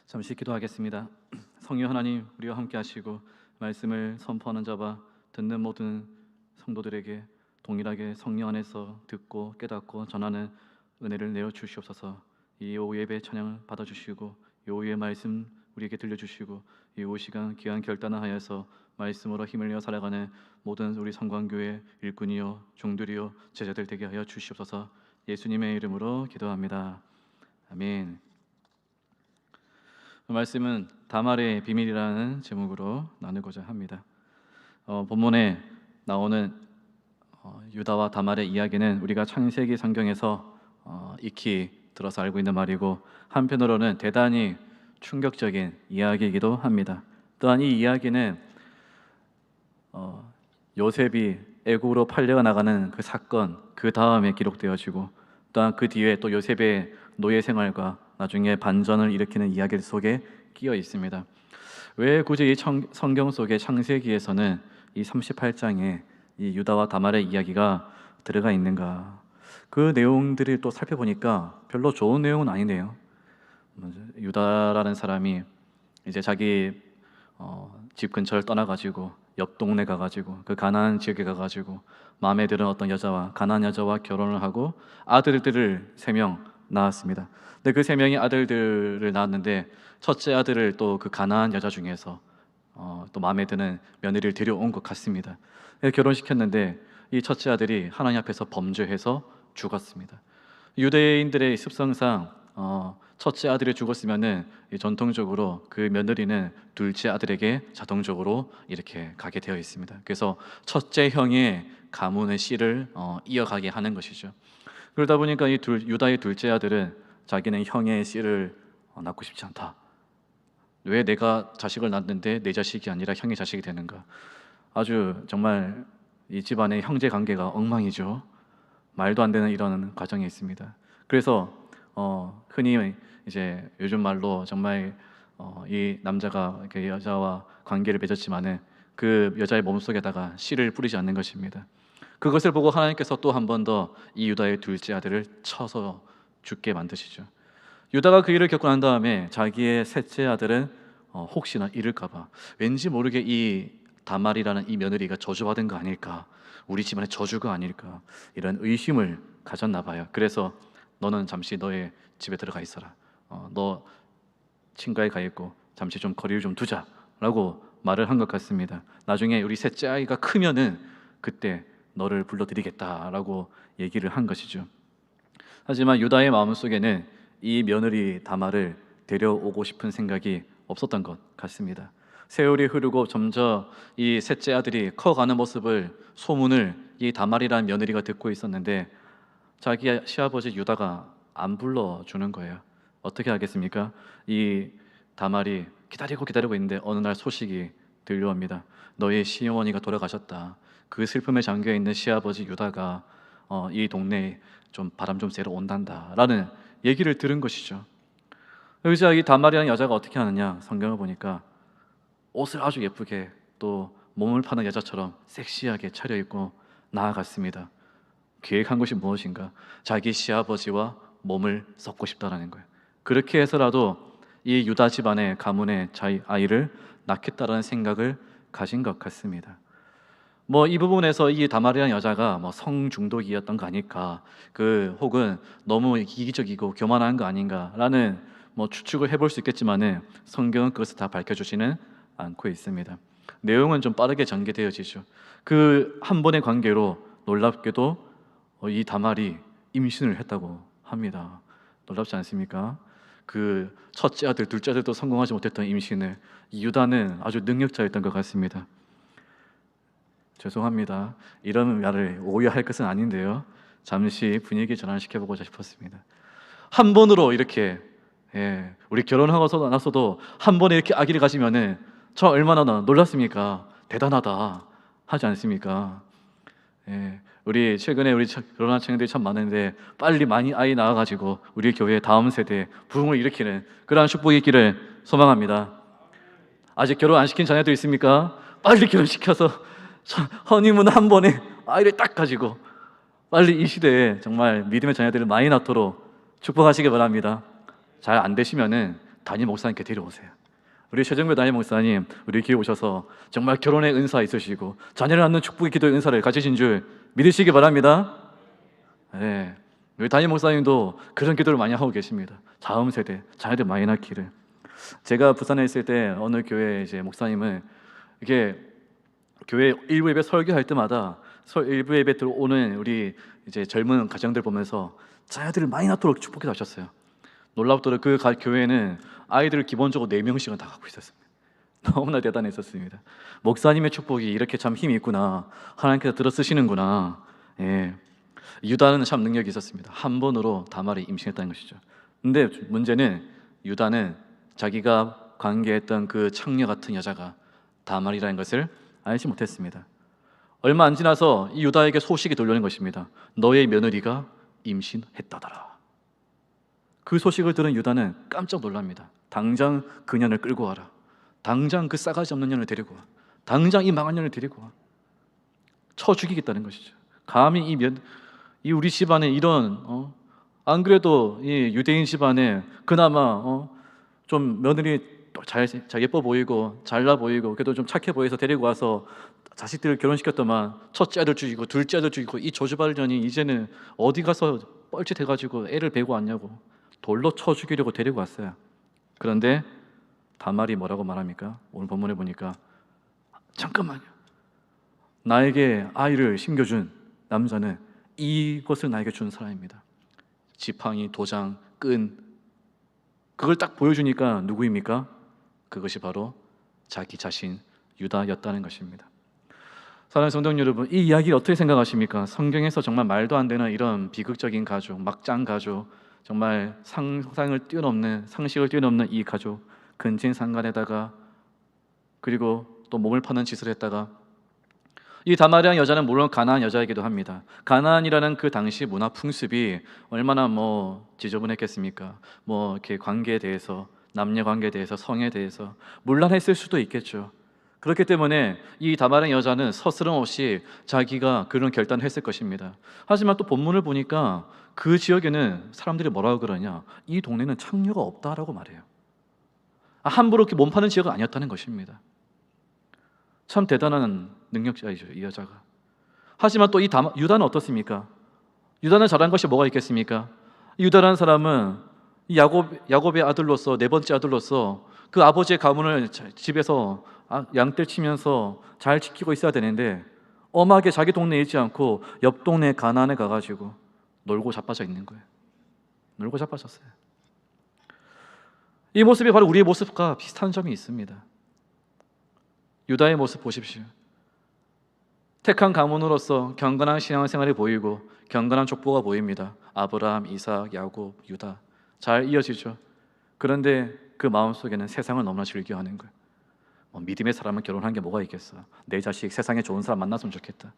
잠시 기도하겠습니다. 성령 하나님, 우리와 함께 하시고 말씀을 선포하는 자와 듣는 모든 성도들에게 동일하게 성령 안에서 듣고 깨닫고 전하는 은혜를 내어 주시옵소서. 이 오후 예배 찬양을 받아주시고 이 오후의 말씀 우리에게 들려주시고 이 오후 시간 귀한 결단을 하여서 말씀으로 힘을 내어 살아가는 모든 우리 성광교회 일꾼이요 종들이요 제자들 되게 하여 주시옵소서. 예수님의 이름으로 기도합니다. 아멘. 말씀은 다말의 비밀이라는 제목으로 나누고자 합니다. 본문에 나오는 유다와 다말의 이야기는 우리가 창세기 성경에서 익히 들어서 알고 있는 말이고, 한편으로는 대단히 충격적인 이야기이기도 합니다. 또한 이 이야기는 요셉이 애국으로 팔려 나가는 그 사건, 그 다음에 기록되어지고, 또한 그 뒤에 또 요셉의 노예 생활과 나중에 반전을 일으키는 이야기 속에 끼어 있습니다. 왜 굳이 이 성경 속의 창세기에서는 이 38장에 이 유다와 다말의 이야기가 들어가 있는가? 그 내용들을 또 살펴보니까 별로 좋은 내용은 아니네요. 유다라는 사람이 이제 자기 집 근처를 떠나가지고 옆 동네 가가지고 그 가나안 지역에 가가지고 마음에 드는 어떤 여자와 가나안 여자와 결혼을 하고 아들들을 3명 낳았습니다. 근데 그 3명이 아들들을 낳았는데 첫째 아들을 또 그 가나안 여자 중에서 또 마음에 드는 며느리를 데려온 것 같습니다. 결혼시켰는데 이 첫째 아들이 하나님 앞에서 범죄해서 죽었습니다. 유대인들의 습성상 첫째 아들이 죽었으면은 전통적으로 그 며느리는 둘째 아들에게 자동적으로 이렇게 가게 되어 있습니다. 그래서 첫째 형의 가문의 씨를 이어가게 하는 것이죠. 그러다 보니까 유다의 둘째 아들은 자기는 형의 씨를 낳고 싶지 않다. 왜 내가 자식을 낳는데 내 자식이 아니라 형의 자식이 되는가? 아주 정말 이 집안의 형제 관계가 엉망이죠. 말도 안 되는 이런 과정이 있습니다. 그래서 흔히 이제 요즘 말로 정말 이 남자가 이렇게 여자와 관계를 맺었지만은 그 여자의 몸속에다가 씨를 뿌리지 않는 것입니다. 그것을 보고 하나님께서 또 한 번 더 이 유다의 둘째 아들을 쳐서 죽게 만드시죠. 유다가 그 일을 겪고 난 다음에 자기의 셋째 아들은 혹시나 잃을까봐 왠지 모르게 이 다말이라는 이 며느리가 저주받은 거 아닐까, 우리 집안의 저주가 아닐까, 이런 의심을 가졌나 봐요. 그래서 너는 잠시 너의 집에 들어가 있어라. 너 친가에 가 있고 잠시 좀 거리를 좀 두자라고 말을 한 것 같습니다. 나중에 우리 셋째 아이가 크면은 그때 너를 불러드리겠다라고 얘기를 한 것이죠. 하지만 유다의 마음속에는 이 며느리 다말을 데려오고 싶은 생각이 없었던 것 같습니다. 세월이 흐르고 점점 이 셋째 아들이 커가는 모습을, 소문을 이 다말이라는 며느리가 듣고 있었는데 자기 시아버지 유다가 안 불러주는 거예요. 어떻게 하겠습니까? 이 다말이 기다리고 있는데 어느 날 소식이 들려옵니다. 너의 시어머니가 돌아가셨다. 그 슬픔에 잠겨있는 시아버지 유다가 이 동네에 좀 바람 좀 쐬러 온단다 라는 얘기를 들은 것이죠. 여기서 이 다말이라는 여자가 어떻게 하느냐, 성경을 보니까 옷을 아주 예쁘게 또 몸을 파는 여자처럼 섹시하게 차려입고 나아갔습니다. 계획한 것이 무엇인가? 자기 시아버지와 몸을 섞고 싶다라는 거예요. 그렇게 해서라도 이 유다 집안의 가문의 아이를 낳겠다라는 생각을 가진 것 같습니다. 이 부분에서 이 다말이라는 여자가 성중독이었던 거 아닐까, 혹은 너무 이기적이고 교만한 거 아닌가라는 추측을 해볼 수 있겠지만은 성경은 그것을 다 밝혀주지는 않고 있습니다. 내용은 좀 빠르게 전개되어지죠. 그 한 번의 관계로 놀랍게도 이 다말이 임신을 했다고 합니다. 놀랍지 않습니까? 그 첫째 아들, 둘째 아들도 성공하지 못했던 임신을 이 유다는 아주 능력자였던 것 같습니다. 죄송합니다. 이런 말을 오해할 것은 아닌데요. 잠시 분위기 전환시켜보고자 싶었습니다. 한 번으로 이렇게 우리 결혼하고 나서도 한 번에 이렇게 아기를 가지면은 저 얼마나 놀랐습니까? 대단하다 하지 않습니까? 우리 최근에 우리 결혼한 청년들이 참 많은데 빨리 많이 아이 낳아가지고 우리 교회 다음 세대 부흥을 일으키는 그러한 축복이 있기를 소망합니다. 아직 결혼 안 시킨 자녀도 있습니까? 빨리 결혼시켜서 허니문 한 번에 아이를 딱 가지고 빨리 이 시대에 정말 믿음의 자녀들을 많이 낳도록 축복하시기 바랍니다. 잘 안 되시면은 담임 목사님께 데려오세요. 우리 최정배 담임 목사님 우리 교회 오셔서 정말 결혼의 은사 있으시고 자녀를 낳는 축복의 기도의 은사를 가지신 줄 믿으시기 바랍니다. 네. 우리 담임 목사님도 그런 기도를 많이 하고 계십니다. 다음 세대 자녀들 많이 낳기를. 제가 부산에 있을 때 어느 교회 이제 목사님은 이게 교회 일부 예배 설교할 때마다 일부 예배 들어오는 우리 이제 젊은 가정들 보면서 자녀들을 많이 낳도록 축복해 하셨어요. 놀랍도록 그 교회는 아이들을 기본적으로 4명씩은 다 갖고 있었습니다. 너무나 대단했었습니다. 목사님의 축복이 이렇게 참 힘이 있구나, 하나님께서 들어 쓰시는구나. 예. 유다는 참 능력이 있었습니다. 한 번으로 다말을 임신했다는 것이죠. 근데 문제는 유다는 자기가 관계했던 그 창녀 같은 여자가 다말이라는 것을 알지 못했습니다. 얼마 안 지나서 이 유다에게 소식이 들려오는 것입니다. 너의 며느리가 임신했다더라. 그 소식을 들은 유다는 깜짝 놀랍니다. 당장 그 년을 끌고 와라. 당장 그 싸가지 없는 년을 데리고 와. 당장 이 망한 년을 데리고 와. 쳐 죽이겠다는 것이죠. 감히 이 우리 집안에 이런 안 그래도 이 유대인 집안에 그나마 좀 며느리 잘 예뻐 보이고 잘나 보이고 그래도 좀 착해 보여서 데리고 와서 자식들을 결혼시켰더만 첫째 아들 죽이고 둘째 아들 죽이고 이 저주받을 년이 이제는 어디 가서 뻘짓해가지고 애를 베고 왔냐고 돌로 쳐 죽이려고 데리고 왔어요. 그런데 다말이 뭐라고 말합니까? 오늘 본문에 보니까 잠깐만요. 나에게 아이를 심겨준 남자는 이것을 나에게 준 사람입니다. 지팡이, 도장, 끈 그걸 딱 보여주니까 누구입니까? 그것이 바로 자기 자신 유다였다는 것입니다. 사랑하는 성도 여러분, 이 이야기를 어떻게 생각하십니까? 성경에서 정말 말도 안 되는 이런 비극적인 가족, 막장 가족, 정말 상식을 뛰어넘는 이 가족, 근친상간에다가 그리고 또 몸을 파는 짓을 했다가 이 다말이라는 여자는 물론 가나안 여자이기도 합니다. 가나안이라는 그 당시 문화 풍습이 얼마나 지저분했겠습니까? 이렇게 관계에 대해서, 남녀 관계에 대해서, 성에 대해서 문란했을 수도 있겠죠. 그렇기 때문에 이 다말의 여자는 서스럼 없이 자기가 그런 결단을 했을 것입니다. 하지만 또 본문을 보니까 그 지역에는 사람들이 뭐라고 그러냐? 이 동네는 창녀가 없다라고 말해요. 함부로 이렇게 몸 파는 지역은 아니었다는 것입니다. 참 대단한 능력자이죠, 이 여자가. 하지만 또 이 유다는 어떻습니까? 유다는 잘한 것이 뭐가 있겠습니까? 유다라는 사람은 야곱의 아들로서 네 번째 아들로서 그 아버지의 가문을 집에서 양떼 치면서 잘 지키고 있어야 되는데 엄하게 자기 동네에 있지 않고 옆 동네 가나안에 가가지고 놀고 자빠져 있는 거예요. 놀고 자빠졌어요. 이 모습이 바로 우리의 모습과 비슷한 점이 있습니다. 유다의 모습 보십시오. 택한 가문으로서 경건한 신앙생활이 보이고 경건한 족보가 보입니다. 아브라함, 이삭, 야곱, 유다 잘 이어지죠. 그런데 그 마음속에는 세상을 너무나 즐겨하는 거예요. 믿음의 사람은 결혼한 게 뭐가 있겠어. 내 자식 세상에 좋은 사람 만났으면 좋겠다.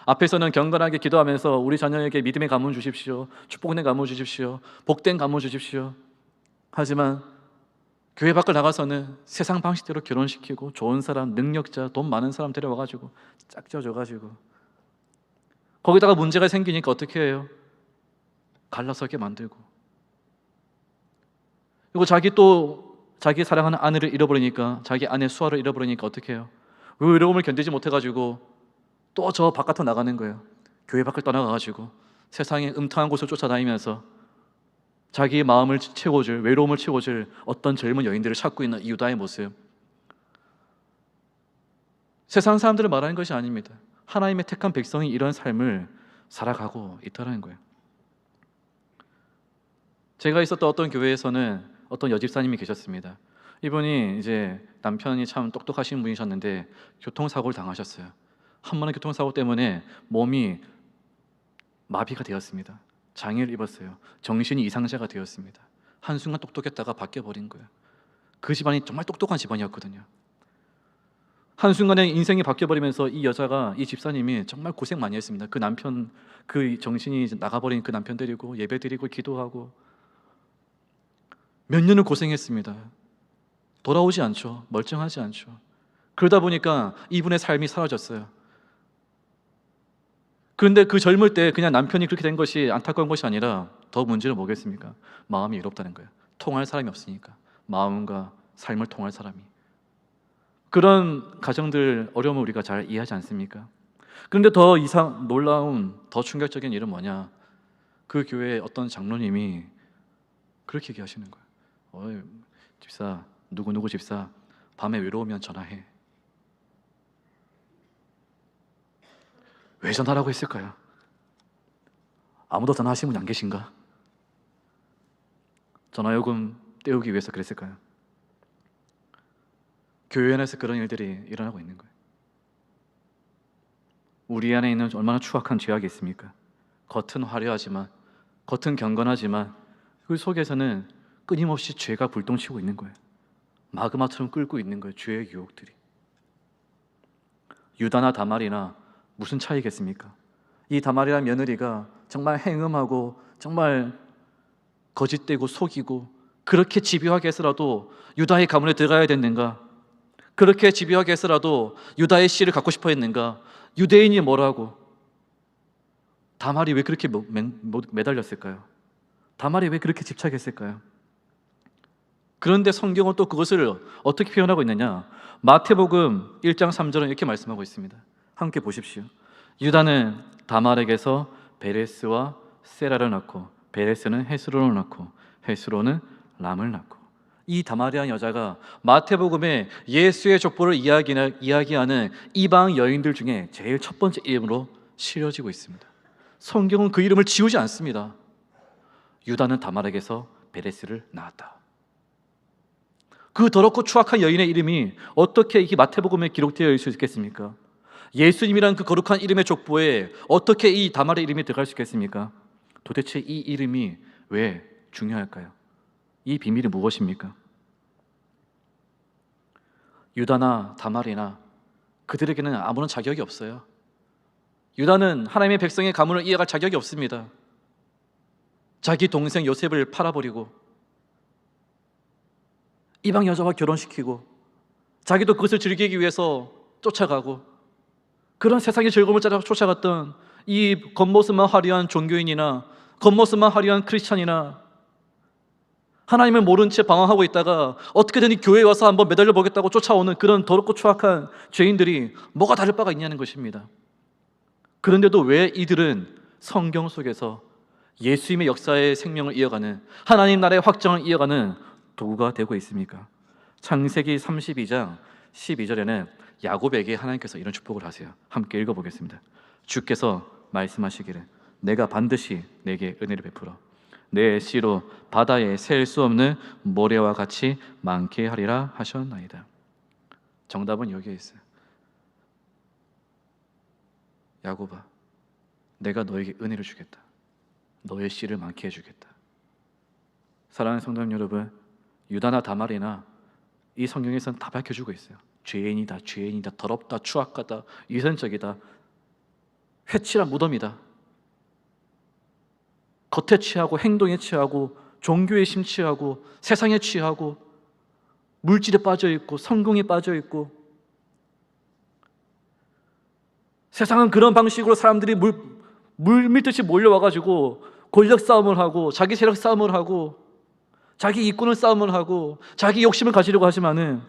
앞에서는 경건하게 기도하면서 우리 자녀에게 믿음의 가문 주십시오, 축복의 가문 주십시오, 복된 가문 주십시오. 하지만 교회 밖을 나가서는 세상 방식대로 결혼시키고 좋은 사람, 능력자, 돈 많은 사람 데려와가지고 짝져줘가지고 거기다가 문제가 생기니까 어떻게 해요? 갈라서게 만들고 그리고 자기 사랑하는 아내를 잃어버리니까 자기 아내 수아를 잃어버리니까 어떻게 해요? 외로움을 견디지 못해가지고 또 저 바깥으로 나가는 거예요. 교회 밖을 떠나가가지고 세상의 음탕한 곳을 쫓아다니면서 자기의 마음을 채워줄, 외로움을 채워줄 어떤 젊은 여인들을 찾고 있는 이 유다의 모습. 세상 사람들을 말하는 것이 아닙니다. 하나님의 택한 백성이 이런 삶을 살아가고 있다는 거예요. 제가 있었던 어떤 교회에서는 어떤 여집사님이 계셨습니다. 이분이 이제 남편이 참 똑똑하신 분이셨는데 교통사고를 당하셨어요. 한 번의 교통사고 때문에 몸이 마비가 되었습니다. 장애를 입었어요. 정신이 이상자가 되었습니다. 한순간 똑똑했다가 바뀌어버린 거예요. 그 집안이 정말 똑똑한 집안이었거든요. 한순간에 인생이 바뀌어버리면서 이 집사님이 정말 고생 많이 했습니다. 그 남편, 그 정신이 나가버린 그 남편 데리고 예배 드리고 기도하고 몇 년을 고생했습니다. 돌아오지 않죠. 멀쩡하지 않죠. 그러다 보니까 이분의 삶이 사라졌어요. 그런데 그 젊을 때 그냥 남편이 그렇게 된 것이 안타까운 것이 아니라 더 문제는 뭐겠습니까? 마음이 외롭다는 거예요. 통할 사람이 없으니까 마음과 삶을 통할 사람이. 그런 가정들 어려움을 우리가 잘 이해하지 않습니까? 그런데 더 놀라운, 더 충격적인 일은 뭐냐? 그 교회의 어떤 장로님이 그렇게 얘기하시는 거예요. 어이, 집사, 누구누구 집사, 밤에 외로우면 전화해. 왜 전화라고 했을까요? 아무도 전화하시는 분 안 계신가? 전화요금 떼우기 위해서 그랬을까요? 교회 안에서 그런 일들이 일어나고 있는 거예요. 우리 안에 있는 얼마나 추악한 죄악이 있습니까? 겉은 화려하지만, 겉은 경건하지만 그 속에서는 끊임없이 죄가 불똥치고 있는 거예요. 마그마처럼 끓고 있는 거예요. 죄의 유혹들이. 유다나 다말이나 무슨 차이겠습니까? 이 다말이라는 며느리가 정말 행음하고 정말 거짓되고 속이고 그렇게 집요하게 해서라도 유다의 가문에 들어가야 됐는가? 그렇게 집요하게 해서라도 유다의 씨를 갖고 싶어 했는가? 유대인이 뭐라고? 다말이 왜 그렇게 매달렸을까요? 다말이 왜 그렇게 집착했을까요? 그런데 성경은 또 그것을 어떻게 표현하고 있느냐? 마태복음 1장 3절은 이렇게 말씀하고 있습니다. 함께 보십시오. 유다는 다말에게서 베레스와 세라를 낳고 베레스는 헤스론을 낳고 헤스론은 람을 낳고. 이 다말이라는 여자가 마태복음에 예수의 족보를 이야기하는 이방 여인들 중에 제일 첫 번째 이름으로 실려지고 있습니다. 성경은 그 이름을 지우지 않습니다. 유다는 다말에게서 베레스를 낳았다. 그 더럽고 추악한 여인의 이름이 어떻게 이 마태복음에 기록되어 있을 수 있겠습니까? 예수님이란 그 거룩한 이름의 족보에 어떻게 이 다말의 이름이 들어갈 수 있겠습니까? 도대체 이 이름이 왜 중요할까요? 이 비밀이 무엇입니까? 유다나 다말이나 그들에게는 아무런 자격이 없어요. 유다는 하나님의 백성의 가문을 이어갈 자격이 없습니다. 자기 동생 요셉을 팔아버리고 이방 여자와 결혼시키고 자기도 그것을 즐기기 위해서 쫓아가고 그런 세상의 즐거움을 쫓아갔던 이 겉모습만 화려한 종교인이나 겉모습만 화려한 크리스찬이나 하나님을 모른 채 방황하고 있다가 어떻게든 이 교회에 와서 한번 매달려 보겠다고 쫓아오는 그런 더럽고 추악한 죄인들이 뭐가 다를 바가 있냐는 것입니다. 그런데도 왜 이들은 성경 속에서 예수님의 역사의 생명을 이어가는 하나님 나라의 확장을 이어가는 도구가 되고 있습니까? 창세기 32장 12절에는 야곱에게 하나님께서 이런 축복을 하세요. 함께 읽어보겠습니다. 주께서 말씀하시기를 내가 반드시 내게 은혜를 베풀어 내 씨로 바다에 셀 수 없는 모래와 같이 많게 하리라 하셨나이다. 정답은 여기에 있어요. 야곱아, 내가 너에게 은혜를 주겠다. 너의 씨를 많게 해주겠다. 사랑하는 성도님 여러분, 유다나 다말이나 이 성경에서는 다 밝혀주고 있어요. 죄인이다, 죄인이다, 더럽다, 추악하다, 위선적이다, 회칠한 무덤이다. 겉에 취하고 행동에 취하고 종교에 심취하고 세상에 취하고 물질에 빠져있고 성공에 빠져있고 세상은 그런 방식으로 사람들이 물밀듯이 몰려와가지고 권력 싸움을 하고 자기 세력 싸움을 하고 자기 이권을 싸움을 하고 자기 욕심을 가지려고 하지만은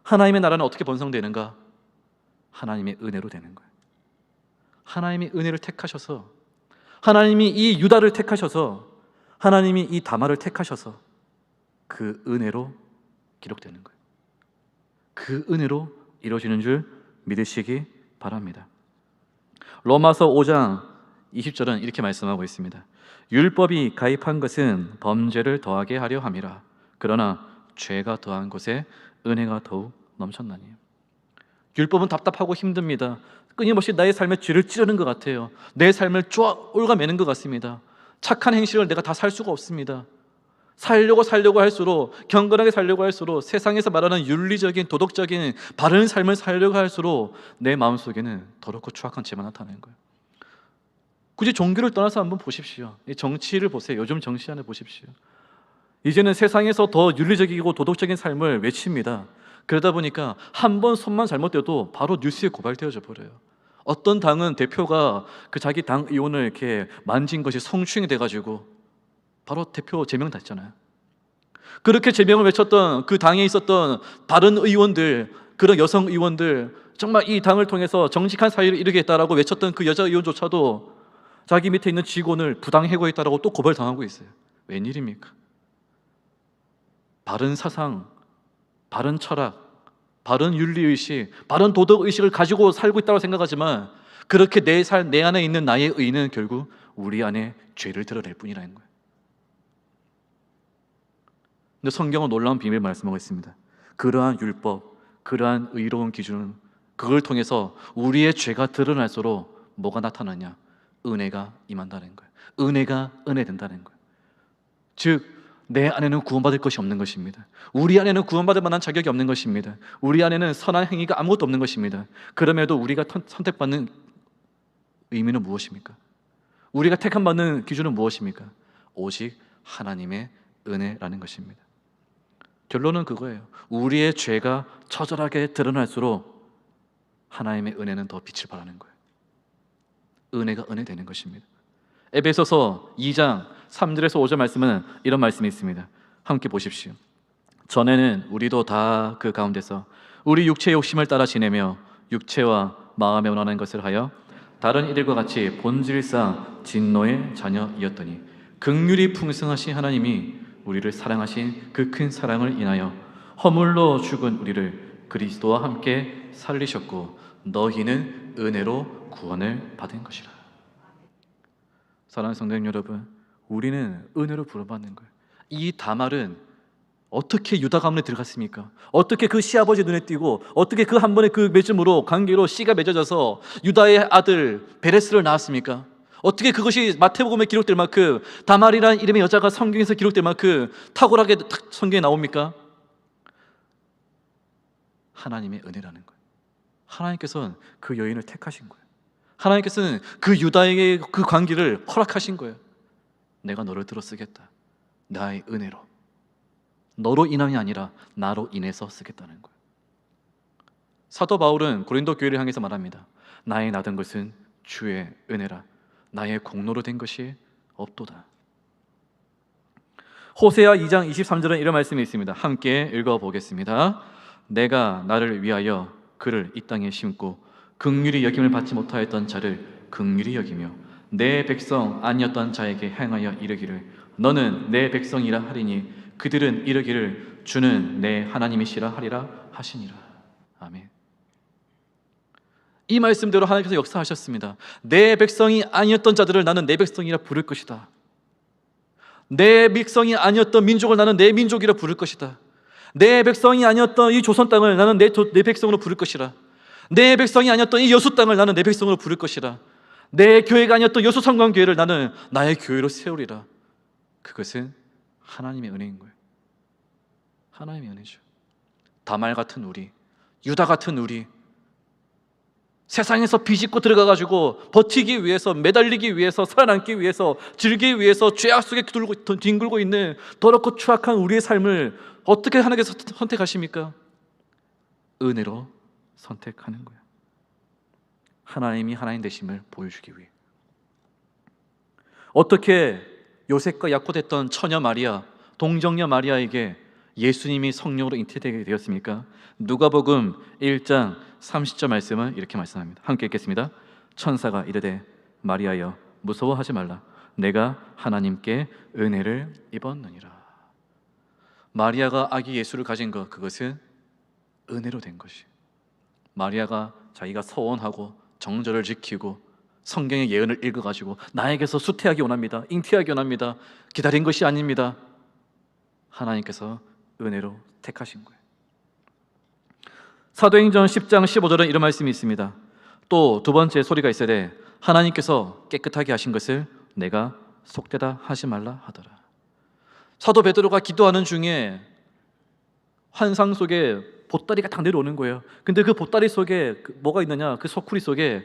하나님의 나라는 어떻게 번성되는가? 하나님의 은혜로 되는 거예요. 하나님이 은혜를 택하셔서 하나님이 이 유다를 택하셔서 하나님이 이 다말을 택하셔서 그 은혜로 기록되는 거예요. 그 은혜로 이루어지는 줄 믿으시기 바랍니다. 로마서 5장 20절은 이렇게 말씀하고 있습니다. 율법이 가입한 것은 범죄를 더하게 하려 함이라. 그러나 죄가 더한 곳에 은혜가 더욱 넘쳤나니. 율법은 답답하고 힘듭니다. 끊임없이 나의 삶에 죄를 찌르는 것 같아요. 내 삶을 올가매는 것 같습니다. 착한 행실을 내가 다 살 수가 없습니다. 살려고 할수록, 경건하게 살려고 할수록, 세상에서 말하는 윤리적인 도덕적인 바른 삶을 살려고 할수록 내 마음속에는 더럽고 추악한 죄만 나타나는 거예요. 굳이 종교를 떠나서 한번 보십시오. 정치를 보세요. 요즘 정치 안에 보십시오. 이제는 세상에서 더 윤리적이고 도덕적인 삶을 외칩니다. 그러다 보니까 한 번 손만 잘못돼도 바로 뉴스에 고발되어져 버려요. 어떤 당은 대표가 그 자기 당 의원을 이렇게 만진 것이 성추행이 돼가지고 바로 대표 제명 됐잖아요. 그렇게 제명을 외쳤던 그 당에 있었던 다른 의원들, 그런 여성 의원들, 정말 이 당을 통해서 정직한 사회를 이루겠다라고 외쳤던 그 여자 의원조차도 자기 밑에 있는 직원을 부당해고했다라고 또 고발당하고 있어요. 웬일입니까? 바른 사상, 바른 철학, 바른 윤리의식, 바른 도덕의식을 가지고 살고 있다고 생각하지만 그렇게 내 안에 있는 나의 의는 결국 우리 안에 죄를 드러낼 뿐이라는 거예요. 근데 성경은 놀라운 비밀을 말씀하고 있습니다. 그러한 율법, 그러한 의로운 기준은 그걸 통해서 우리의 죄가 드러날수록 뭐가 나타나냐? 은혜가 임한다는 거예요. 은혜가 은혜된다는 거예요. 즉 내 안에는 구원받을 것이 없는 것입니다. 우리 안에는 구원받을 만한 자격이 없는 것입니다. 우리 안에는 선한 행위가 아무것도 없는 것입니다. 그럼에도 우리가 선택받는 의미는 무엇입니까? 우리가 택함받는 기준은 무엇입니까? 오직 하나님의 은혜라는 것입니다. 결론은 그거예요. 우리의 죄가 처절하게 드러날수록 하나님의 은혜는 더 빛을 발하는 거예요. 은혜가 은혜되는 것입니다. 에베소서 2장 3절에서 5절 말씀은 이런 말씀이 있습니다. 함께 보십시오. 전에는 우리도 다 그 가운데서 우리 육체의 욕심을 따라 지내며 육체와 마음에 원하는 것을 하여 다른 이들과 같이 본질상 진노의 자녀이었더니 긍휼이 풍성하신 하나님이 우리를 사랑하신 그 큰 사랑을 인하여 허물로 죽은 우리를 그리스도와 함께 살리셨고 너희는 은혜로 구원을 받은 것이라. 사랑하는 성도 여러분, 우리는 은혜로 부름받는 거예요. 이 다말은 어떻게 유다 가문에 들어갔습니까? 어떻게 그 시아버지 눈에 띄고 어떻게 그 한 번의 그 맺음으로 관계로 씨가 맺어져서 유다의 아들 베레스를 낳았습니까? 어떻게 그것이 마태복음에 기록될 만큼 다말이라는 이름의 여자가 성경에서 기록될 만큼 탁월하게 성경에 나옵니까? 하나님의 은혜라는 거예요. 하나님께서는 그 여인을 택하신 거예요. 하나님께서는 그 유다에게 그 관계를 허락하신 거예요. 내가 너를 들어 쓰겠다. 나의 은혜로. 너로 인함이 아니라 나로 인해서 쓰겠다는 거예요. 사도 바울은 고린도 교회를 향해서 말합니다. 나의 나된 것은 주의 은혜라. 나의 공로로 된 것이 없도다. 호세아 2장 23절은 이런 말씀이 있습니다. 함께 읽어보겠습니다. 내가 나를 위하여 그를 이 땅에 심고 긍휼히 여김을 받지 못하였던 자를 긍휼히 여기며 내 백성 아니었던 자에게 행하여 이르기를 너는 내 백성이라 하리니 그들은 이르기를 주는 내 하나님이시라 하리라 하시니라. 아멘. 이 말씀대로 하나님께서 역사하셨습니다. 내 백성이 아니었던 자들을 나는 내 백성이라 부를 것이다. 내 백성이 아니었던 민족을 나는 내 민족이라 부를 것이다. 내 백성이 아니었던 이 조선 땅을 나는 내 백성으로 부를 것이라. 내 백성이 아니었던 이 여수 땅을 나는 내 백성으로 부를 것이라. 내 교회가 아니었던 여수 성광교회를 나는 나의 교회로 세우리라. 그것은 하나님의 은혜인 거예요. 하나님의 은혜죠. 다말 같은 우리, 유다 같은 우리, 세상에서 비집고 들어가가지고 버티기 위해서, 매달리기 위해서, 살아남기 위해서, 즐기기 위해서 죄악 속에 뒹굴고 있는 더럽고 추악한 우리의 삶을 어떻게 하나님께서 선택하십니까? 은혜로 선택하는 거예요. 하나님이 하나님 되심을 보여주기 위해. 어떻게 요셉과 약혼했던 처녀 마리아, 동정녀 마리아에게 예수님이 성령으로 잉태되게 되었습니까? 누가복음 1장 30절 말씀은 이렇게 말씀합니다. 함께 읽겠습니다. 천사가 이르되 마리아여 무서워하지 말라. 내가 하나님께 은혜를 입었느니라. 마리아가 아기 예수를 가진 것, 그것은 은혜로 된 것이. 마리아가 자기가 서원하고 정절을 지키고 성경의 예언을 읽어가지고 나에게서 수태하기 원합니다, 잉태하기 원합니다, 기다린 것이 아닙니다. 하나님께서 은혜로 택하신 거예요. 사도행전 10장 15절은 이런 말씀이 있습니다. 또 두 번째 소리가 있으되 하나님께서 깨끗하게 하신 것을 내가 속되다 하지 말라 하더라. 사도 베드로가 기도하는 중에 환상 속에 보따리가 딱 내려오는 거예요. 근데 그 보따리 속에 뭐가 있느냐? 그 소쿠리 속에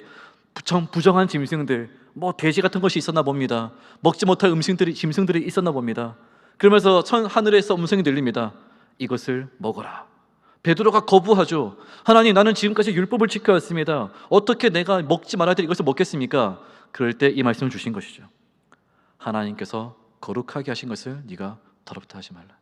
부정한 짐승들, 뭐 돼지 같은 것이 있었나 봅니다. 먹지 못할 짐승들이 있었나 봅니다. 그러면서 하늘에서 음성이 들립니다. 이것을 먹어라. 베드로가 거부하죠. 하나님, 나는 지금까지 율법을 지켜왔습니다. 어떻게 내가 먹지 말아야 될 이것을 먹겠습니까? 그럴 때 이 말씀을 주신 것이죠. 하나님께서 거룩하게 하신 것을 네가 더럽다 하지 말라.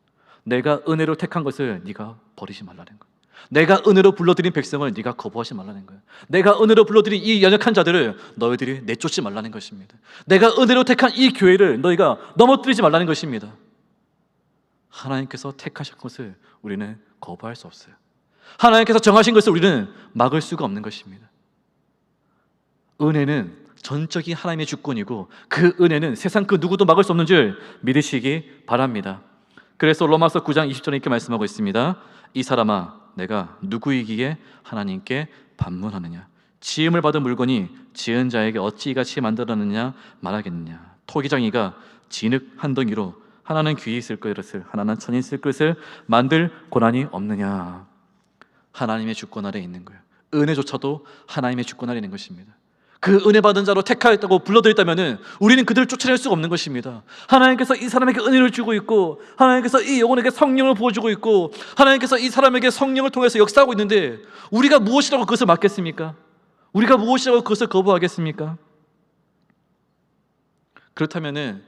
내가 은혜로 택한 것을 네가 버리지 말라는 거예요. 내가 은혜로 불러들인 백성을 네가 거부하지 말라는 거예요. 내가 은혜로 불러들인 이 연약한 자들을 너희들이 내쫓지 말라는 것입니다. 내가 은혜로 택한 이 교회를 너희가 넘어뜨리지 말라는 것입니다. 하나님께서 택하신 것을 우리는 거부할 수 없어요. 하나님께서 정하신 것을 우리는 막을 수가 없는 것입니다. 은혜는 전적인 하나님의 주권이고 그 은혜는 세상 그 누구도 막을 수 없는 줄 믿으시기 바랍니다. 그래서 로마서 9장 20절에 이렇게 말씀하고 있습니다. 이 사람아, 내가 누구이기에 하나님께 반문하느냐? 지음을 받은 물건이 지은 자에게 어찌 이같이 만들었느냐 말하겠느냐? 토기장이가 진흙 한 덩이로 하나는 귀히 있을 것을 하나는 천히 있을 것을 만들 고난이 없느냐? 하나님의 주권 아래에 있는 거예요. 은혜조차도 하나님의 주권 아래에 있는 것입니다. 그 은혜 받은 자로 택하였다고 불러드렸다면 우리는 그들을 쫓아낼 수가 없는 것입니다. 하나님께서 이 사람에게 은혜를 주고 있고, 하나님께서 이 영혼에게 성령을 부어주고 있고, 하나님께서 이 사람에게 성령을 통해서 역사하고 있는데 우리가 무엇이라고 그것을 막겠습니까? 우리가 무엇이라고 그것을 거부하겠습니까? 그렇다면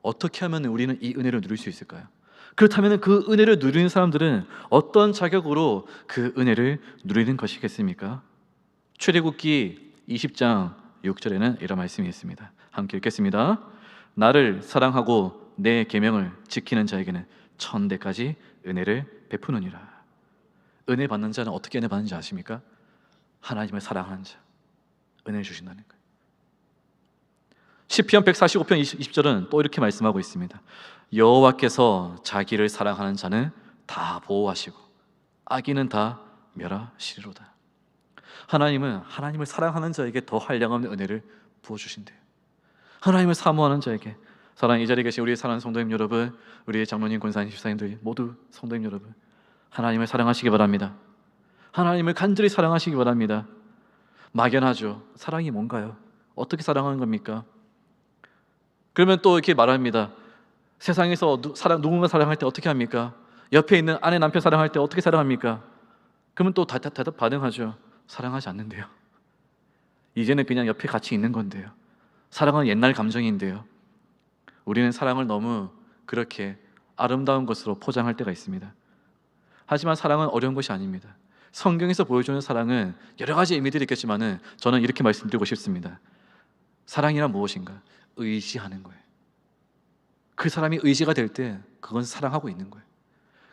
어떻게 하면 우리는 이 은혜를 누릴 수 있을까요? 그렇다면 그 은혜를 누리는 사람들은 어떤 자격으로 그 은혜를 누리는 것이겠습니까? 출애굽기 20장 6절에는 이런 말씀이 있습니다. 함께 읽겠습니다. 나를 사랑하고 내 계명을 지키는 자에게는 천대까지 은혜를 베푸느니라. 은혜 받는 자는 어떻게 은혜 받는지 아십니까? 하나님을 사랑하는 자, 은혜를 주신다는 거예요. 시편 145편 20절은 또 이렇게 말씀하고 있습니다. 여호와께서 자기를 사랑하는 자는 다 보호하시고 악인은 다 멸하시리로다. 하나님은 하나님을 사랑하는 자에게 더 한량없는 은혜를 부어주신대요. 하나님을 사모하는 자에게. 사랑하는 이 자리에 계신 우리 사랑하는 성도님 여러분, 우리의 장로님, 권사님, 집사님들 모두 성도님 여러분, 하나님을 사랑하시기 바랍니다. 하나님을 간절히 사랑하시기 바랍니다. 막연하죠. 사랑이 뭔가요? 어떻게 사랑하는 겁니까? 그러면 또 이렇게 말합니다. 세상에서 누군가 사랑할 때 어떻게 합니까? 옆에 있는 아내, 남편 사랑할 때 어떻게 사랑합니까? 그러면 또 대답 반응하죠. 사랑하지 않는데요. 이제는 그냥 옆에 같이 있는 건데요. 사랑은 옛날 감정인데요. 우리는 사랑을 너무 그렇게 아름다운 것으로 포장할 때가 있습니다. 하지만 사랑은 어려운 것이 아닙니다. 성경에서 보여주는 사랑은 여러 가지 의미들이 있겠지만 저는 이렇게 말씀드리고 싶습니다. 사랑이란 무엇인가? 의지하는 거예요. 그 사람이 의지가 될 때 그건 사랑하고 있는 거예요.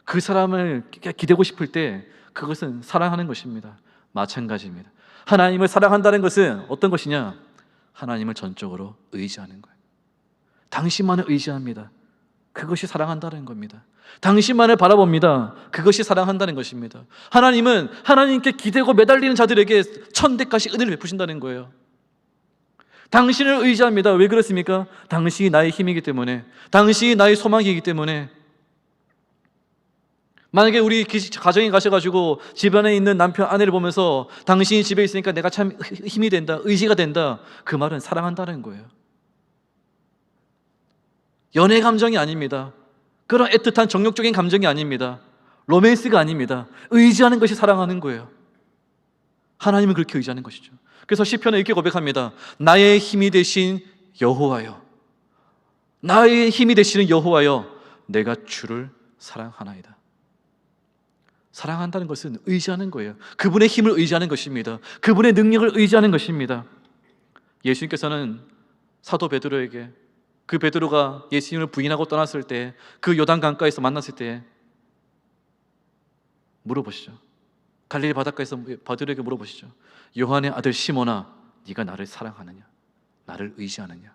그 사람을 기대고 싶을 때 그것은 사랑하는 것입니다. 마찬가지입니다. 하나님을 사랑한다는 것은 어떤 것이냐? 하나님을 전적으로 의지하는 거예요. 당신만을 의지합니다. 그것이 사랑한다는 겁니다. 당신만을 바라봅니다. 그것이 사랑한다는 것입니다. 하나님은 하나님께 기대고 매달리는 자들에게 천대까지 은혜를 베푸신다는 거예요. 당신을 의지합니다. 왜 그렇습니까? 당신이 나의 힘이기 때문에, 당신이 나의 소망이기 때문에. 만약에 우리 가정에 가셔가지고 집안에 있는 남편, 아내를 보면서 당신이 집에 있으니까 내가 참 힘이 된다, 의지가 된다, 그 말은 사랑한다는 거예요. 연애 감정이 아닙니다. 그런 애틋한 정욕적인 감정이 아닙니다. 로맨스가 아닙니다. 의지하는 것이 사랑하는 거예요. 하나님은 그렇게 의지하는 것이죠. 그래서 시편에 이렇게 고백합니다. 나의 힘이 되신 여호와여, 나의 힘이 되시는 여호와여, 내가 주를 사랑하나이다. 사랑한다는 것은 의지하는 거예요. 그분의 힘을 의지하는 것입니다. 그분의 능력을 의지하는 것입니다. 예수님께서는 사도 베드로에게, 그 베드로가 예수님을 부인하고 떠났을 때, 그 요단 강가에서 만났을 때 물어보시죠. 갈릴리 바닷가에서 베드로에게 물어보시죠. 요한의 아들 시몬아, 네가 나를 사랑하느냐? 나를 의지하느냐?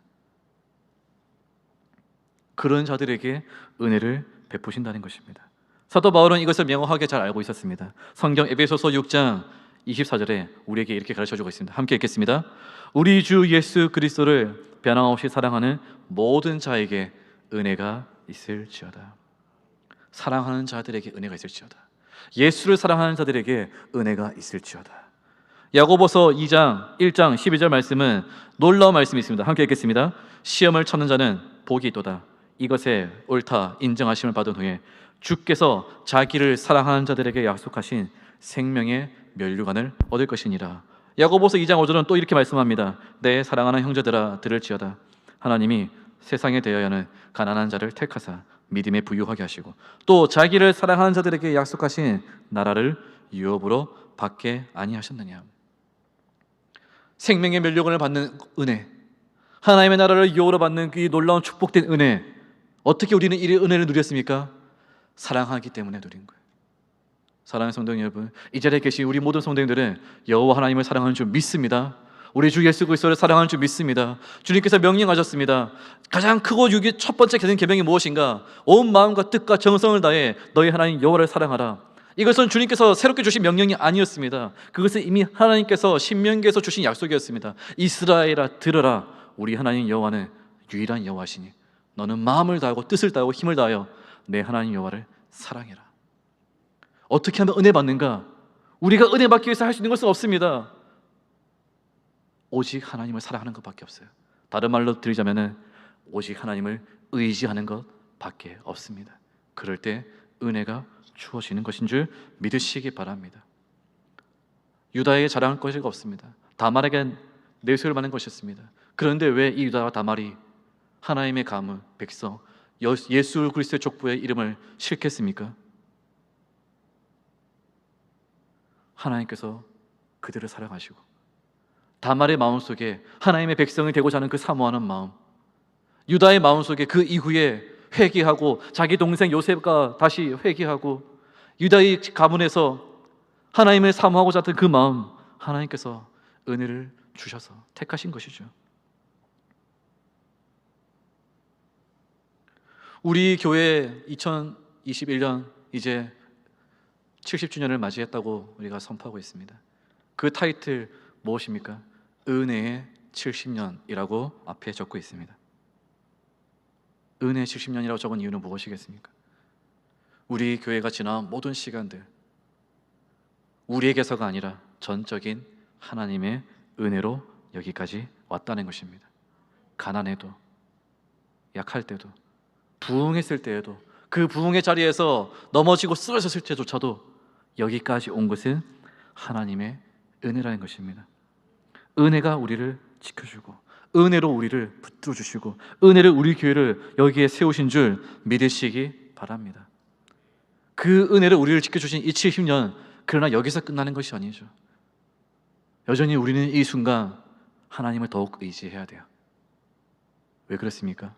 그런 자들에게 은혜를 베푸신다는 것입니다. 사도 바울은 이것을 명확하게 잘 알고 있었습니다. 성경 에베소서 6장 24절에 우리에게 이렇게 가르쳐주고 있습니다. 함께 읽겠습니다. 우리 주 예수 그리스도를 변함없이 사랑하는 모든 자에게 은혜가 있을지어다. 사랑하는 자들에게 은혜가 있을지어다. 예수를 사랑하는 자들에게 은혜가 있을지어다. 야고보서 2장 1장 12절 말씀은 놀라운 말씀이 있습니다. 함께 읽겠습니다. 시험을 쳐는 자는 복이 있도다. 이것에 옳다 인정하심을 받은 후에 주께서 자기를 사랑하는 자들에게 약속하신 생명의 면류관을 얻을 것이니라. 야고보서 2장 5절은 또 이렇게 말씀합니다. 내 사랑하는 형제들아 들을지어다. 하나님이 세상에 대하여는 가난한 자를 택하사 믿음에 부유하게 하시고 또 자기를 사랑하는 자들에게 약속하신 나라를 유업으로 받게 아니하셨느냐. 생명의 멸류관을 받는 은혜, 하나님의 나라를 유업으로 받는 그 놀라운 축복된 은혜, 어떻게 우리는 이 은혜를 누렸습니까? 사랑하기 때문에 누린 거예요. 사랑하는 성도 여러분, 이 자리에 계신 우리 모든 성도님들은 여호와 하나님을 사랑하는 줄 믿습니다. 우리 주 예수 그리스도를 사랑하는 줄 믿습니다. 주님께서 명령하셨습니다. 가장 크고 첫 번째 계명이 무엇인가? 온 마음과 뜻과 정성을 다해 너희 하나님 여호와를 사랑하라. 이것은 주님께서 새롭게 주신 명령이 아니었습니다. 그것은 이미 하나님께서 신명기에서 주신 약속이었습니다. 이스라엘아 들으라. 우리 하나님 여호와는 유일한 여호와시니 너는 마음을 다하고 뜻을 다하고 힘을 다하여 내 하나님 여호와를 사랑해라. 어떻게 하면 은혜 받는가? 우리가 은혜 받기 위해서 할 수 있는 것은 없습니다. 오직 하나님을 사랑하는 것밖에 없어요. 다른 말로 드리자면은 오직 하나님을 의지하는 것밖에 없습니다. 그럴 때 은혜가 주어지는 것인 줄 믿으시기 바랍니다. 유다에게 자랑할 것이 없습니다. 다말에겐 내수를 받는 것이었습니다. 그런데 왜 이 유다와 다말이 하나님의 가문, 백성, 예수 그리스도의 족보의 이름을 싫겠습니까? 하나님께서 그들을 사랑하시고 다말의 마음속에 하나님의 백성이 되고자 하는 그 사모하는 마음, 유다의 마음속에 그 이후에 회개하고 자기 동생 요셉과 다시 회개하고 유다의 가문에서 하나님을 사모하고자 했던 그 마음, 하나님께서 은혜를 주셔서 택하신 것이죠. 우리 교회 2021년 이제 70주년을 맞이했다고 우리가 선포하고 있습니다. 그 타이틀 무엇입니까? 은혜의 70년이라고 앞에 적고 있습니다. 은혜의 70년이라고 적은 이유는 무엇이겠습니까? 우리 교회가 지나온 모든 시간들, 우리에게서가 아니라 전적인 하나님의 은혜로 여기까지 왔다는 것입니다. 가난해도, 약할 때도, 부흥했을 때에도, 그 부흥의 자리에서 넘어지고 쓰러졌을 때조차도 여기까지 온 것은 하나님의 은혜라는 것입니다. 은혜가 우리를 지켜주고 은혜로 우리를 붙들어주시고 은혜를 우리 교회를 여기에 세우신 줄 믿으시기 바랍니다. 그 은혜를 우리를 지켜주신 이 70년, 그러나 여기서 끝나는 것이 아니죠. 여전히 우리는 이 순간 하나님을 더욱 의지해야 돼요. 왜 그렇습니까?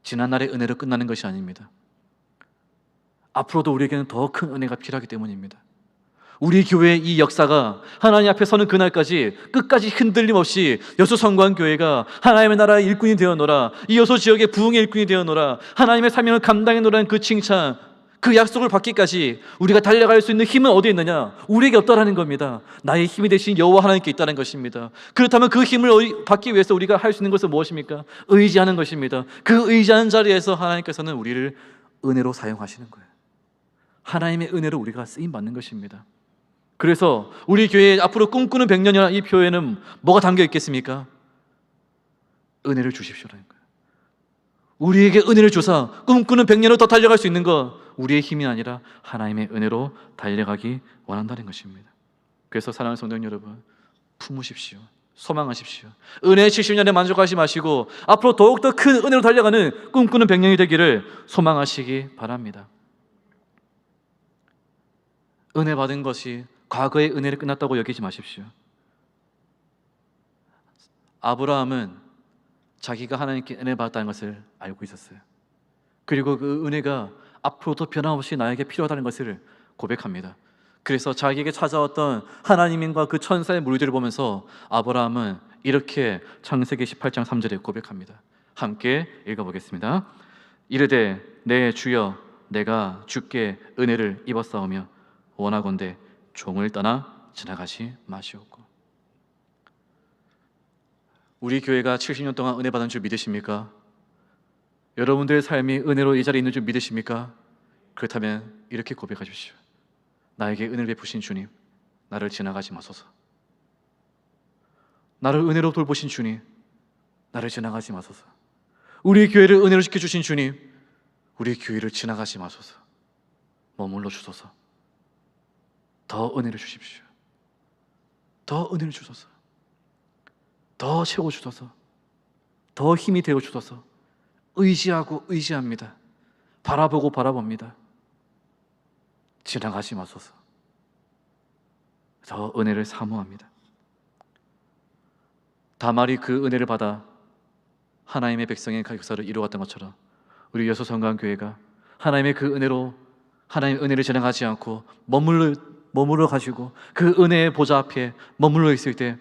지난날의 은혜로 끝나는 것이 아닙니다. 앞으로도 우리에게는 더 큰 은혜가 필요하기 때문입니다. 우리 교회의 이 역사가 하나님 앞에 서는 그날까지 끝까지 흔들림 없이 여수성광교회가 하나님의 나라의 일꾼이 되어노라, 이 여수 지역의 부흥의 일꾼이 되어노라, 하나님의 사명을 감당해노라는 그 칭찬, 그 약속을 받기까지 우리가 달려갈 수 있는 힘은 어디에 있느냐? 우리에게 없다라는 겁니다. 나의 힘이 되신 여호와 하나님께 있다는 것입니다. 그렇다면 그 힘을 받기 위해서 우리가 할 수 있는 것은 무엇입니까? 의지하는 것입니다. 그 의지하는 자리에서 하나님께서는 우리를 은혜로 사용하시는 거예요. 하나님의 은혜로 우리가 쓰임받는 것입니다. 그래서 우리 교회 앞으로 꿈꾸는 100년이라는 이 표에는 뭐가 담겨 있겠습니까? 은혜를 주십시오라는 거예요. 우리에게 은혜를 주사 꿈꾸는 100년을 더 달려갈 수 있는 것, 우리의 힘이 아니라 하나님의 은혜로 달려가기 원한다는 것입니다. 그래서 사랑하는 성도 여러분, 품으십시오. 소망하십시오. 은혜의 70년에 만족하지 마시고 앞으로 더욱더 큰 은혜로 달려가는 꿈꾸는 100년이 되기를 소망하시기 바랍니다. 은혜 받은 것이 과거의 은혜를 끝났다고 여기지 마십시오. 아브라함은 자기가 하나님께 은혜 받았다는 것을 알고 있었어요. 그리고 그 은혜가 앞으로도 변함없이 나에게 필요하다는 것을 고백합니다. 그래서 자기에게 찾아왔던 하나님과 그 천사의 무리들을 보면서 아브라함은 이렇게 창세기 18장 3절에 고백합니다. 함께 읽어보겠습니다. 이르되 내 주여 내가 주께 은혜를 입었사오며 원하건대 종을 떠나 지나가시 마시옵고. 우리 교회가 70년 동안 은혜 받은 줄 믿으십니까? 여러분들의 삶이 은혜로 이 자리에 있는 줄 믿으십니까? 그렇다면 이렇게 고백하십시오. 나에게 은혜를 베푸신 주님, 나를 지나가지 마소서. 나를 은혜로 돌보신 주님, 나를 지나가지 마소서. 우리 교회를 은혜로 지켜주신 주님, 우리 교회를 지나가지 마소서. 머물러 주소서. 더 은혜를 주십시오. 더 은혜를 주소서. 더 채워주소서. 더 힘이 되어주소서. 의지하고 의지합니다. 바라봅니다. 지나가지 마소서. 더 은혜를 사모합니다. 다말이 그 은혜를 받아 하나님의 백성의 역사를 이루었던 것처럼 우리 여소성강교회가 하나님의 그 은혜로 하나님의 은혜를 지나가지 않고 머물러 가지고 그 은혜의 보좌 앞에 머물러 있을 때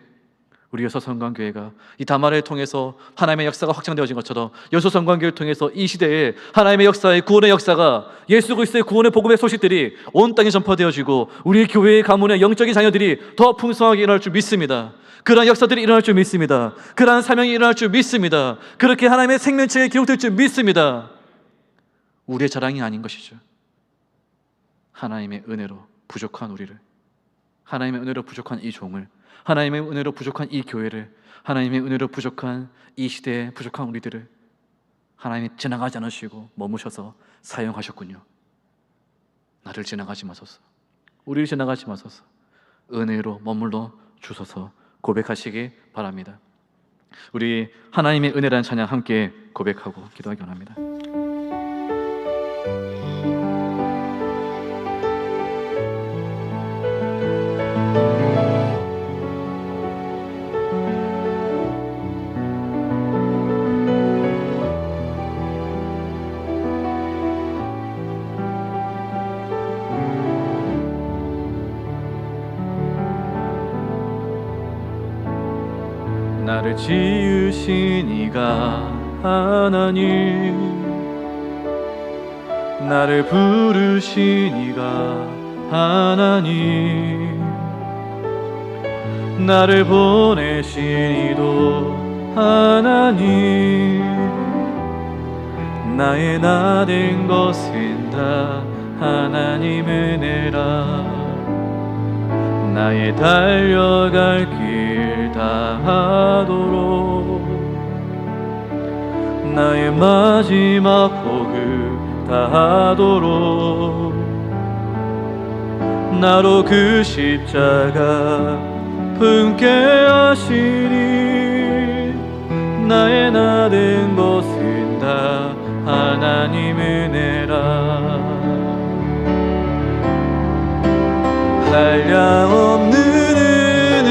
우리 여소성강교회가 이 다말을 통해서 하나님의 역사가 확장되어진 것처럼 여소성강교회를 통해서 이 시대에 하나님의 역사의 구원의 역사가 예수 그리스도의 구원의 복음의 소식들이 온 땅에 전파되어지고 우리 교회의 가문의 영적인 자녀들이 더 풍성하게 일어날 줄 믿습니다. 그러한 역사들이 일어날 줄 믿습니다. 그러한 사명이 일어날 줄 믿습니다. 그렇게 하나님의 생명책에 기록될 줄 믿습니다. 우리의 자랑이 아닌 것이죠. 하나님의 은혜로 부족한 우리를, 하나님의 은혜로 부족한 이 종을, 하나님의 은혜로 부족한 이 교회를, 하나님의 은혜로 부족한 이 시대에 부족한 우리들을 하나님이 지나가지 않으시고 머무셔서 사용하셨군요. 나를 지나가지 마소서, 우리를 지나가지 마소서, 은혜로 머물러 주소서 고백하시기 바랍니다. 우리 하나님의 은혜라는 찬양 함께 고백하고 기도하기 원합니다. 나를 지으신 이가 하나님, 나를 부르신 이가 하나님, 나를 보내신 이도 하나님, 나의 나 된 것은 다 하나님 은혜라. 나의 달려갈 길 다하도록 나의 마지막 호흡 다하도록 나로 그 십자가 품게 하시니 나의 나 된 것은 다 하나님 은혜라. 한량없는 은혜,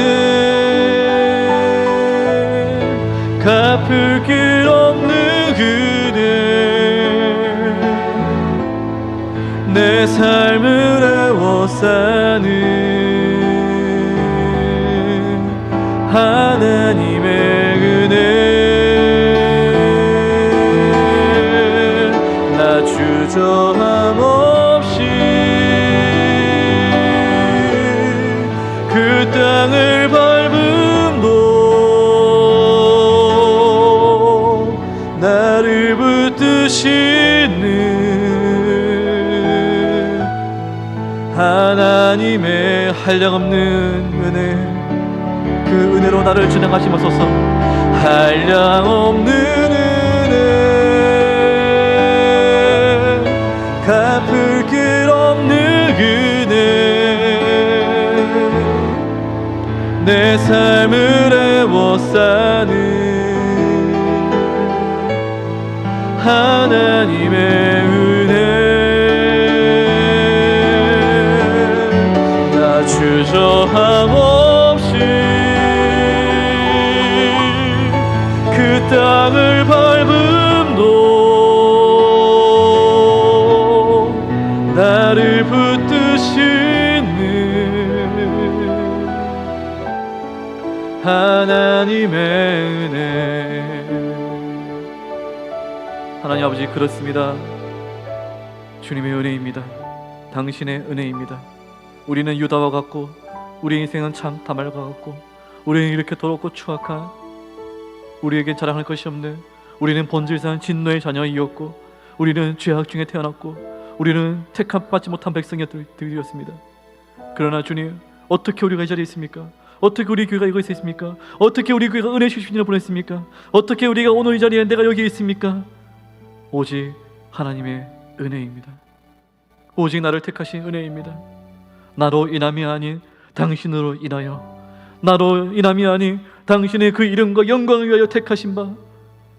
갚을 길 없는 그대, 내 삶을 애워싸는 하나님의 은혜. 나 주저함 없이 그 땅을 밟음도 나를 붙드시는 하나님의 한량없는 은혜, 그 은혜로 나를 지나가지 마소서. 한량없는 은혜, 갚을 길 없는 은혜, 내 삶을 애워싸는 하나님의 은혜. 나 주저함 없이 그 땅을 밟음도 나를 붙드시는 하나님의 은혜. 하나님 아버지, 그렇습니다. 주님의 은혜입니다. 당신의 은혜입니다. 우리는 유다와 같고 우리 인생은 참 다말과 같고 우리는 이렇게 더럽고 추악한, 우리에겐 자랑할 것이 없는, 우리는 본질상 진노의 자녀이었고 우리는 죄악 중에 태어났고 우리는 택함 받지 못한 백성이었습니다. 그러나 주님, 어떻게 우리가 이 자리에 있습니까? 어떻게 우리 교회가 이곳에 있습니까? 어떻게 우리 교회가 은혜 주시기를 보냈습니까? 어떻게 우리가 오늘 이 자리에 내가 여기 있습니까? 오직 하나님의 은혜입니다. 오직 나를 택하신 은혜입니다. 나로 인함이 아닌 당신으로 인하여, 나로 인함이 아닌 당신의 그 이름과 영광을 위하여 택하신 바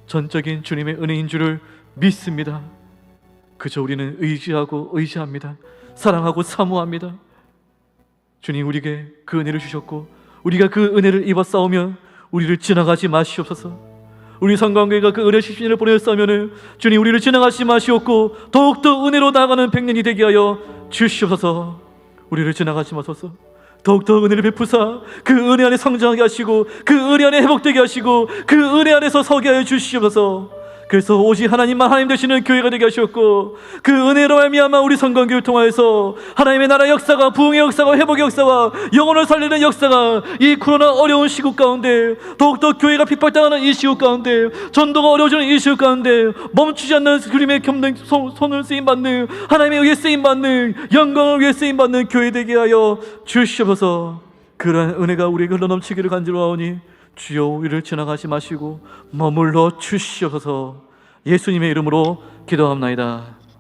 전적인 주님의 은혜인 줄을 믿습니다. 그저 우리는 의지합니다. 사랑하고 사모합니다. 주님, 우리에게 그 은혜를 주셨고 우리가 그 은혜를 입어 싸우면 우리를 지나가지 마시옵소서. 우리 성관계가 그 은혜 10년을 보냈으면 주님, 우리를 지나가지 마시옵고 더욱더 은혜로 나아가는 100년이 되게 하여 주시옵소서. 우리를 지나가지 마소서. 더욱더 은혜를 베푸사 그 은혜 안에 성장하게 하시고 그 은혜 안에 회복되게 하시고 그 은혜 안에서 서게 하여 주시옵소서. 그래서 오직 하나님만 하나님 되시는 교회가 되게 하셨고 그 은혜로 말미암아 우리 성관교를 통하여서 하나님의 나라 역사가, 부흥의 역사가, 회복의 역사가, 영혼을 살리는 역사가 이 코로나 어려운 시국 가운데, 더욱더 교회가 핍박당하는 이 시국 가운데, 전도가 어려워지는 이 시국 가운데 멈추지 않는 그림의 겸는 손을 쓰임받는, 하나님의 의에 쓰임받는, 영광을 위해 쓰임받는 교회 되게 하여 주시옵소서. 그러한 은혜가 우리에게 흘러넘치기를 간절하오니 주여, 우리를 지나가지 마시고 머물러 주시옵소서. 예수님의 이름으로 기도합나이다.